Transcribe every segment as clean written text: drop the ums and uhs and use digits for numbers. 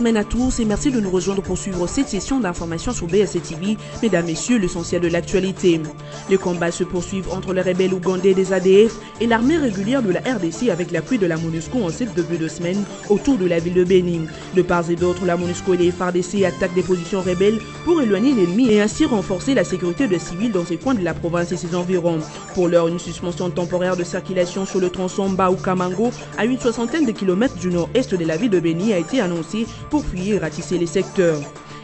semaine à tous et merci de nous rejoindre pour suivre cette session d'information sur BSC TV. Mesdames, Messieurs, l'essentiel de l'actualité. Les combats se poursuivent entre les rebelles ougandais des ADF et l'armée régulière de la RDC avec l'appui de la MONUSCO en cette début de semaine autour de la ville de Beni. De part et d'autre, la MONUSCO et les FARDC attaquent des positions rebelles pour éloigner l'ennemi et ainsi renforcer la sécurité des civils dans ces coins de la province et ses environs. Pour l'heure, une suspension temporaire de circulation sur le tronçon Mbao-Kamango à une soixantaine de kilomètres du nord-est de la ville de Beni a été annoncée pour fuir et ratisser les secteurs.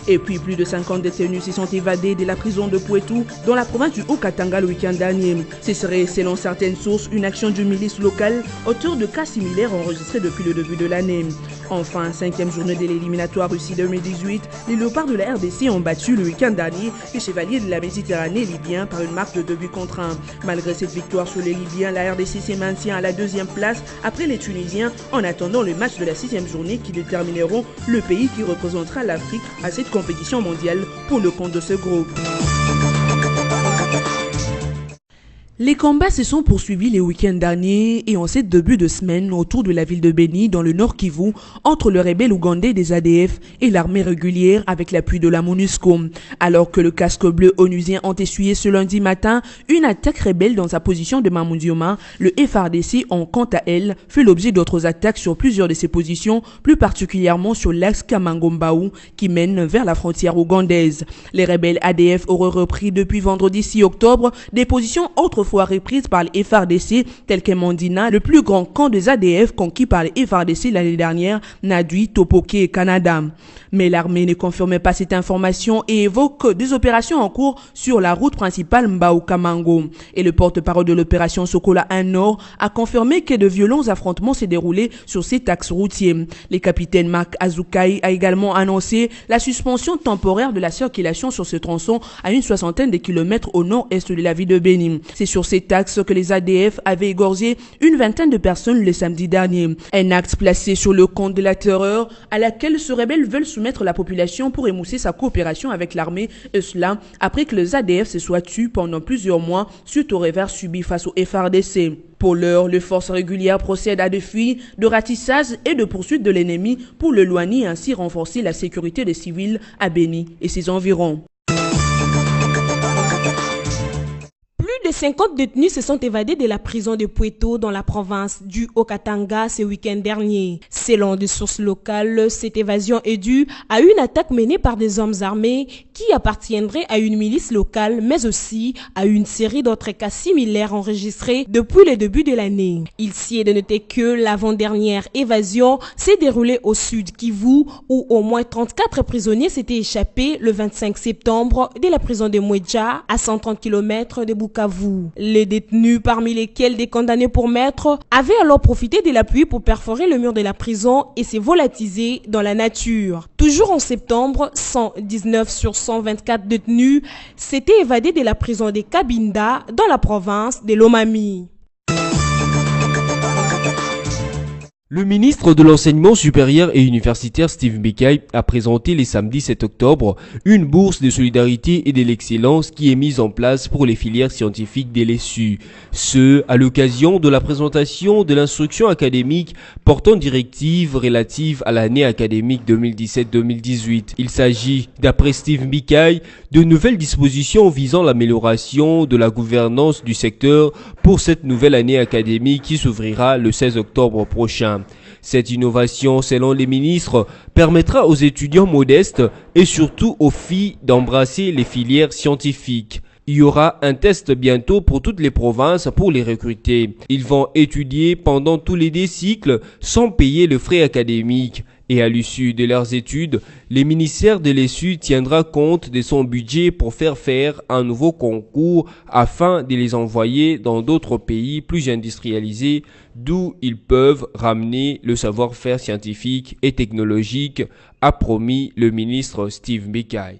Et puis, plus de 50 détenus se sont évadés de la prison de Poitou dans la province du Haut-Katanga le week-end dernier. Ce serait, selon certaines sources, une action du milice local, auteur de cas similaires enregistrés depuis le début de l'année. Enfin, 5e journée de l'éliminatoire Russie 2018, les léopards de la RDC ont battu le week-end dernier les chevaliers de la Méditerranée libyens par une marque de 2-1. Malgré cette victoire sur les Libyens, la RDC se maintient à la 2e place après les Tunisiens en attendant le match de la 6e journée qui détermineront le pays qui représentera l'Afrique à cette compétition mondiale pour le compte de ce groupe. Les combats se sont poursuivis les week-ends derniers et en cette début de semaine autour de la ville de Beni dans le Nord Kivu entre le rebelle ougandais des ADF et l'armée régulière avec l'appui de la MONUSCO. Alors que le casque bleu onusien ont essuyé ce lundi matin une attaque rebelle dans sa position de Mamoudioma, le FARDC ont quant à elle fait l'objet d'autres attaques sur plusieurs de ses positions, plus particulièrement sur l'axe Kamango-Mbao qui mène vers la frontière ougandaise. Les rebelles ADF auraient repris depuis vendredi 6 octobre des positions autrefois reprise par les FARDC tels que Mandina, le plus grand camp des ADF conquis par les FARDC l'année dernière, Nadui, Topoké et Canada. Mais l'armée ne confirmait pas cette information et évoque des opérations en cours sur la route principale Mbao-Kamango. Et le porte-parole de l'opération Sokola 1 Nord a confirmé que de violents affrontements s'est déroulés sur cet axe routier. Le capitaine Marc Azukai a également annoncé la suspension temporaire de la circulation sur ce tronçon à une soixantaine de kilomètres au nord-est de la ville de Beni. C'est sur cet axe que les ADF avaient égorgé une vingtaine de personnes le samedi dernier. Un acte placé sur le compte de la terreur à laquelle ce rebelle veulent soumettre la population pour émousser sa coopération avec l'armée, et cela après que les ADF se soient tués pendant plusieurs mois suite au revers subi face au FARDC. Pour l'heure, les forces régulières procèdent à des fuites, de ratissage et de poursuite de l'ennemi pour l'éloigner et ainsi renforcer la sécurité des civils à Beni et ses environs. Plus de 50 détenus se sont évadés de la prison de Poitou dans la province du Haut-Katanga ce week-end dernier. Selon des sources locales, cette évasion est due à une attaque menée par des hommes armés qui appartiendraient à une milice locale, mais aussi à une série d'autres cas similaires enregistrés depuis le début de l'année. Il s'y est de noter que l'avant-dernière évasion s'est déroulée au sud Kivu, où au moins 34 prisonniers s'étaient échappés le 25 septembre de la prison de Mweja, à 130 km de Bukavu. Les détenus, parmi lesquels des condamnés pour meurtre, avaient alors profité de la pluie pour perforer le mur de la prison et se volatiser dans la nature. Toujours en septembre, 119 sur 124 détenus s'étaient évadés de la prison de Kabinda dans la province de Lomami. Le ministre de l'Enseignement supérieur et universitaire Steve Mbeki a présenté les samedis 7 octobre une bourse de solidarité et de l'excellence qui est mise en place pour les filières scientifiques des LSU. Ce, à l'occasion de la présentation de l'instruction académique portant directive relative à l'année académique 2017-2018. Il s'agit, d'après Steve Mbeki, de nouvelles dispositions visant l'amélioration de la gouvernance du secteur pour cette nouvelle année académique qui s'ouvrira le 16 octobre prochain. Cette innovation, selon les ministres, permettra aux étudiants modestes et surtout aux filles d'embrasser les filières scientifiques. Il y aura un test bientôt pour toutes les provinces pour les recruter. Ils vont étudier pendant tous les 2 cycles sans payer le frais académique. Et à l'issue de leurs études, le ministère de l'ESU tiendra compte de son budget pour faire un nouveau concours afin de les envoyer dans d'autres pays plus industrialisés d'où ils peuvent ramener le savoir-faire scientifique et technologique, a promis le ministre Steve Mbeki.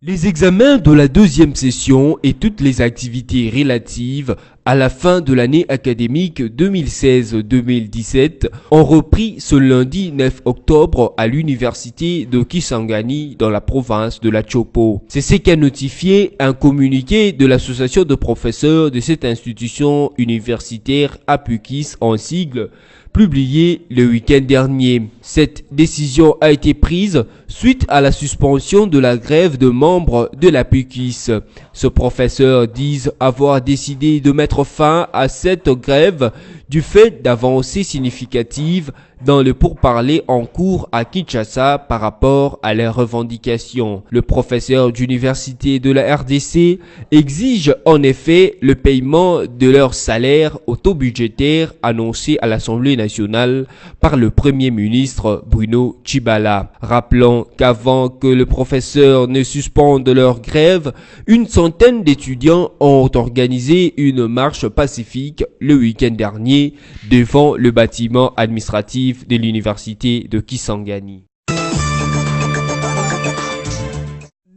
Les examens de la 2e session et toutes les activités relatives à la fin de l'année académique 2016-2017 ont repris ce lundi 9 octobre à l'université de Kisangani dans la province de la Chopo. C'est ce qu'a notifié un communiqué de l'association de professeurs de cette institution universitaire APUKIS en sigle, publié le week-end dernier. Cette décision a été prise suite à la suspension de la grève de membres de la PUCIS. Ce professeur dit avoir décidé de mettre fin à cette grève du fait d'avancées significatives dans le pourparlers en cours à Kinshasa par rapport à leurs revendications. Le professeur d'université de la RDC exige en effet le paiement de leur salaire au taux budgétaire annoncé à l'Assemblée nationale par le Premier ministre Bruno Tshibala. Rappelons qu'avant que le professeur ne suspende leur grève, une centaine d'étudiants ont organisé une marche pacifique le week-end dernier devant le bâtiment administratif de l'université de Kisangani.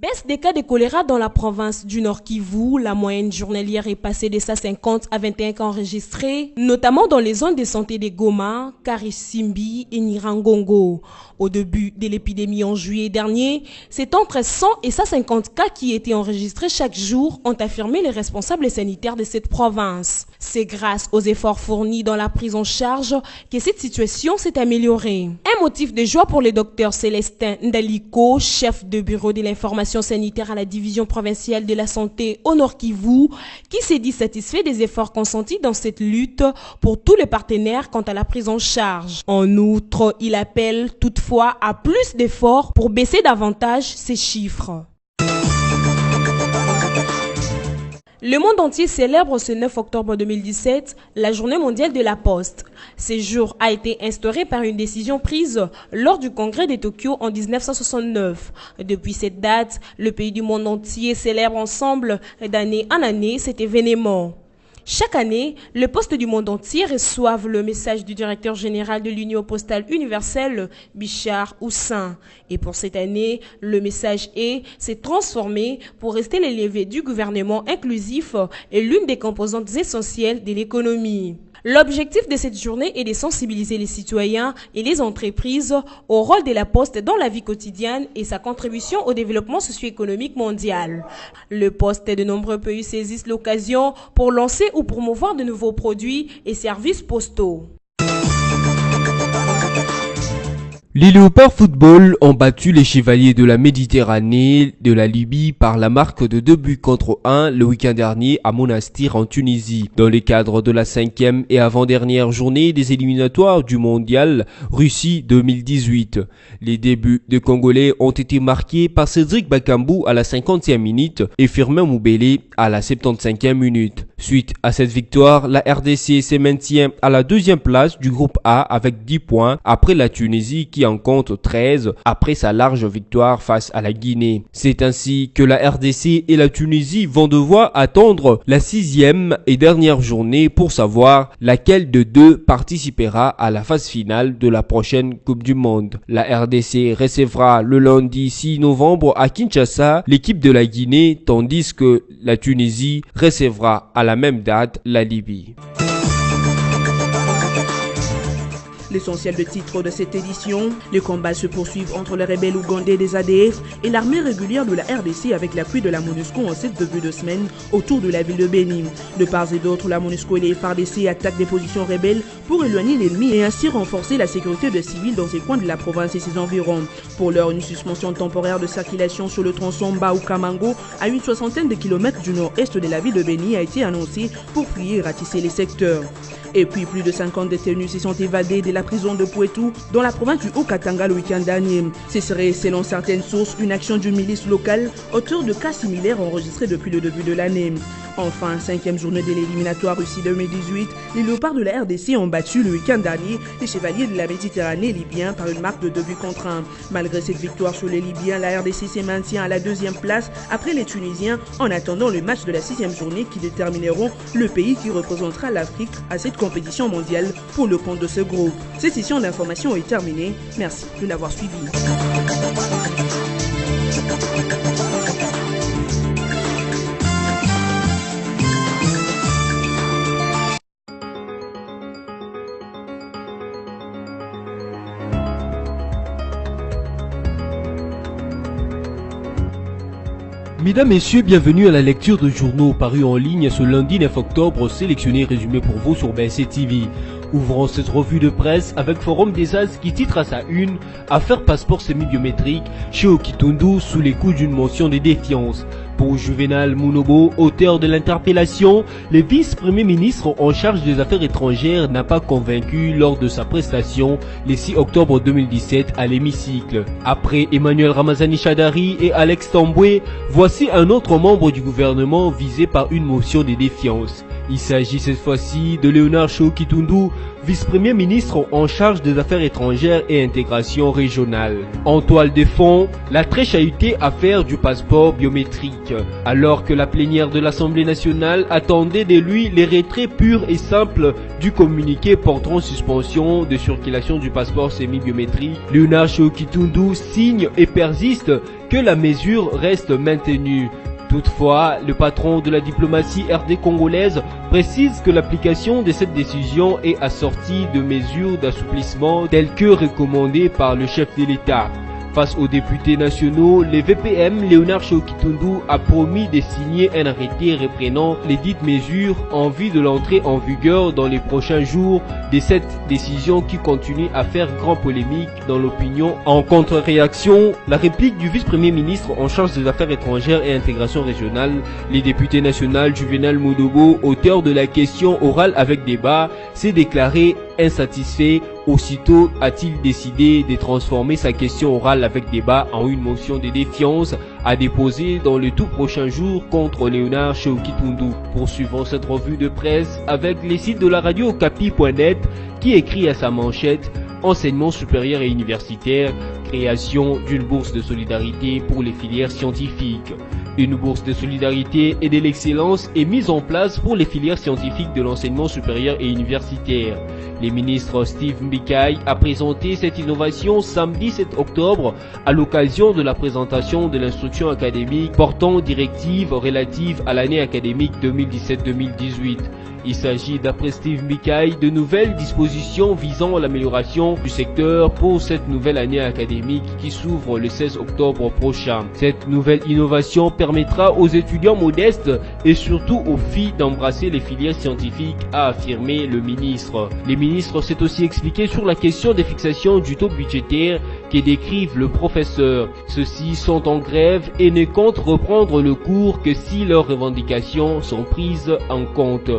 Baisse des cas de choléra dans la province du Nord Kivu, la moyenne journalière est passée de 50 à 21 cas enregistrés, notamment dans les zones de santé de Goma, Karisimbi et Nirangongo. Au début de l'épidémie en juillet dernier, c'est entre 100 et 150 cas qui étaient enregistrés chaque jour, ont affirmé les responsables sanitaires de cette province. C'est grâce aux efforts fournis dans la prise en charge que cette situation s'est améliorée. Un motif de joie pour le docteur Célestin Ndaliko, chef de bureau de l'information sanitaire à la division provinciale de la santé au Nord Kivu, qui s'est dit satisfait des efforts consentis dans cette lutte pour tous les partenaires quant à la prise en charge. En outre, il appelle toutefois à plus d'efforts pour baisser davantage ces chiffres. Le monde entier célèbre ce 9 octobre 2017 la journée mondiale de la poste. Ce jour a été instauré par une décision prise lors du congrès de Tokyo en 1969. Depuis cette date, le pays du monde entier célèbre ensemble d'année en année cet événement. Chaque année, les postes du monde entier reçoivent le message du directeur général de l'Union postale universelle, Bichard Houssin. Et pour cette année, le message s'est transformé pour rester le levier du gouvernement inclusif et l'une des composantes essentielles de l'économie. L'objectif de cette journée est de sensibiliser les citoyens et les entreprises au rôle de la poste dans la vie quotidienne et sa contribution au développement socio-économique mondial. Le poste de nombreux pays saisissent l'occasion pour lancer ou promouvoir de nouveaux produits et services postaux. Les Léopards Football ont battu les Chevaliers de la Méditerranée de la Libye par la marque de 2-1 le week-end dernier à Monastir en Tunisie, dans le cadre de la 5e et avant-dernière journée des éliminatoires du Mondial Russie 2018. Les débuts de Congolais ont été marqués par Cédric Bakambu à la 50e minute et Firmin Moubélé à la 75e minute. Suite à cette victoire, la RDC se maintient à la 2e place du groupe A avec 10 points après la Tunisie qui en compte 13 après sa large victoire face à la Guinée. C'est ainsi que la RDC et la Tunisie vont devoir attendre la 6e et dernière journée pour savoir laquelle de deux participera à la phase finale de la prochaine Coupe du Monde. La RDC recevra le lundi 6 novembre à Kinshasa l'équipe de la Guinée, tandis que la Tunisie recevra à la même date la Libye. L'essentiel de titre de cette édition, les combats se poursuivent entre les rebelles ougandais des ADF et l'armée régulière de la RDC avec l'appui de la MONUSCO en cette début de semaine autour de la ville de Beni. De part et d'autre, la MONUSCO et les FARDC attaquent des positions rebelles pour éloigner l'ennemi et ainsi renforcer la sécurité des civils dans ces coins de la province et ses environs. Pour l'heure, une suspension temporaire de circulation sur le tronçon Mbao-Kamango à une soixantaine de kilomètres du nord-est de la ville de Beni a été annoncée pour prier et ratisser les secteurs. Et puis, plus de 50 détenus se sont évadés de la prison de Poitou dans la province du Haut-Katanga le week-end dernier. Ce serait, selon certaines sources, une action d'une milice locale, auteur de cas similaires enregistrés depuis le début de l'année. Enfin, 5e journée de l'éliminatoire Russie 2018, les Léopards de la RDC ont battu le week-end dernier les Chevaliers de la Méditerranée libyens par une marque de 2-1. Malgré cette victoire sur les Libyens, la RDC se maintient à la 2e place après les Tunisiens en attendant le match de la 6e journée qui détermineront le pays qui représentera l'Afrique à cette compétition mondiale pour le compte de ce groupe. Cette session d'information est terminée. Merci de l'avoir suivi. Mesdames, Messieurs, bienvenue à la lecture de journaux parus en ligne ce lundi 9 octobre, sélectionnés et résumés pour vous sur BSC TV. Ouvrons cette revue de presse avec Forum des As qui titre à sa une « Affaire passeport semi-biométrique chez Okitundu sous les coups d'une motion de défiance ». Pour Juvenal Munobo, auteur de l'interpellation, le vice-premier ministre en charge des affaires étrangères n'a pas convaincu lors de sa prestation le 6 octobre 2017 à l'hémicycle. Après Emmanuel Ramazani Chadari et Alex Tamboué, voici un autre membre du gouvernement visé par une motion de défiance. Il s'agit cette fois-ci de Léonard Okitundu, vice-premier ministre en charge des affaires étrangères et intégration régionale. En toile de fond, la très chahutée affaire du passeport biométrique. Alors que la plénière de l'Assemblée nationale attendait de lui les retraits purs et simples du communiqué portant suspension de circulation du passeport semi-biométrique, Léonard Okitundu signe et persiste que la mesure reste maintenue. Toutefois, le patron de la diplomatie RD congolaise précise que l'application de cette décision est assortie de mesures d'assouplissement telles que recommandées par le chef de l'État. Face aux députés nationaux, le VPM Léonard Okitundu a promis de signer un arrêté reprenant les dites mesures en vue de l'entrée en vigueur dans les prochains jours de cette décision qui continue à faire grand polémique dans l'opinion. En contre-réaction, la réplique du vice-premier ministre en charge des affaires étrangères et intégration régionale, les députés nationaux Juvenal Munobo, auteur de la question orale avec débat, s'est déclaré insatisfait. Aussitôt a-t-il décidé de transformer sa question orale avec débat en une motion de défiance à déposer dans le tout prochain jour contre Léonard Okitundu. Poursuivons cette revue de presse avec les sites de la radio Okapi.net qui écrit à sa manchette « Enseignement supérieur et universitaire, création d'une bourse de solidarité pour les filières scientifiques ». Une bourse de solidarité et de l'excellence est mise en place pour les filières scientifiques de l'enseignement supérieur et universitaire. Le ministre Steve Mbikai a présenté cette innovation samedi 7 octobre à l'occasion de la présentation de l'instruction académique portant directives relatives à l'année académique 2017-2018. Il s'agit, d'après Steve Mbikai, de nouvelles dispositions visant à l'amélioration du secteur pour cette nouvelle année académique qui s'ouvre le 16 octobre prochain. Cette nouvelle innovation permettra aux étudiants modestes et surtout aux filles d'embrasser les filières scientifiques, a affirmé le ministre. Le ministre s'est aussi expliqué sur la question des fixations du taux budgétaire que décrivent le professeur. Ceux-ci sont en grève et ne comptent reprendre le cours que si leurs revendications sont prises en compte.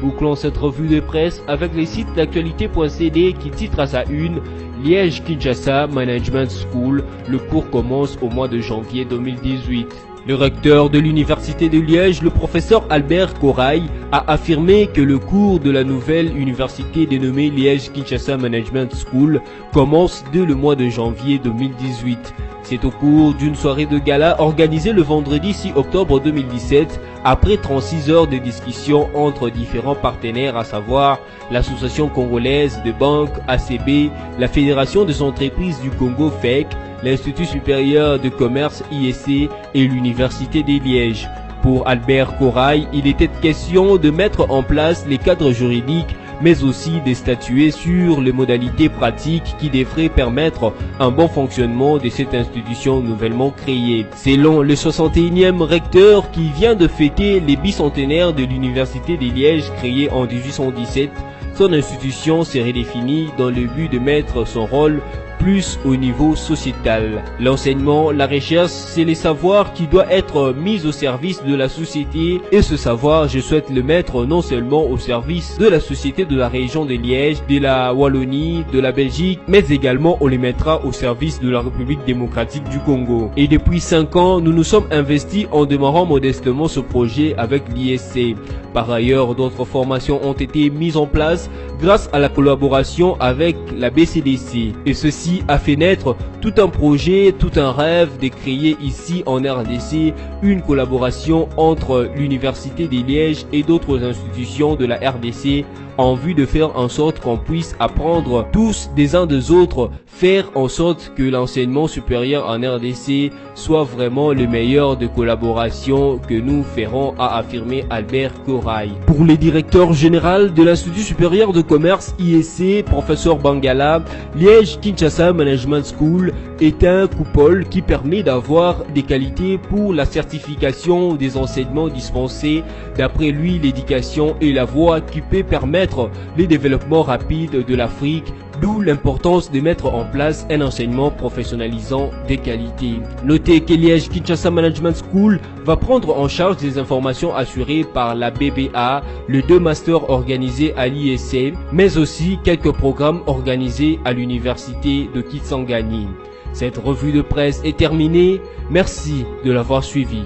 Bouclons cette revue de presse avec les sites d'actualité.cd qui titre à sa une « Liège-Kinshasa Management School, le cours commence au mois de janvier 2018 ». Le recteur de l'université de Liège, le professeur Albert Corail, a affirmé que le cours de la nouvelle université dénommée Liège-Kinshasa Management School commence dès le mois de janvier 2018. C'est au cours d'une soirée de gala organisée le vendredi 6 octobre 2017, après 36 heures de discussion entre différents partenaires, à savoir l'Association congolaise de banques ACB, la Fédération des entreprises du Congo FEC, l'Institut supérieur de commerce IEC et l'Université de Liège. Pour Albert Corail, il était question de mettre en place les cadres juridiques mais aussi de statuer sur les modalités pratiques qui devraient permettre un bon fonctionnement de cette institution nouvellement créée. Selon le 61e recteur qui vient de fêter les bicentenaires de l'Université de Liège créée en 1817, son institution serait définie dans le but de mettre son rôle plus au niveau sociétal. L'enseignement, la recherche, c'est le savoir qui doit être mis au service de la société et ce savoir, je souhaite le mettre non seulement au service de la société de la région de Liège, de la Wallonie, de la Belgique, mais également on les mettra au service de la République démocratique du Congo. Et depuis 5 ans, nous nous sommes investis en démarrant modestement ce projet avec l'ISC. Par ailleurs, d'autres formations ont été mises en place grâce à la collaboration avec la BCDC. Et ceci a fait naître tout un projet, tout un rêve de créer ici en RDC une collaboration entre l'Université de Liège et d'autres institutions de la RDC en vue de faire en sorte qu'on puisse apprendre tous des uns des autres, faire en sorte que l'enseignement supérieur en RDC soit vraiment le meilleur de collaboration que nous ferons, a affirmé Albert Corail. Pour le directeur général de l'Institut supérieur de commerce IEC, professeur Bangala, Liège-Kinshasa Management School est un coupole qui permet d'avoir des qualités pour la certification des enseignements dispensés. D'après lui, l'éducation est la voie qui peut permettre permettre le développement rapide de l'Afrique, d'où l'importance de mettre en place un enseignement professionnalisant de qualité. Notez que Liège Kinshasa Management School va prendre en charge des informations assurées par la BBA, les 2 masters organisés à l'ISC, mais aussi quelques programmes organisés à l'université de Kisangani. Cette revue de presse est terminée. Merci de l'avoir suivi.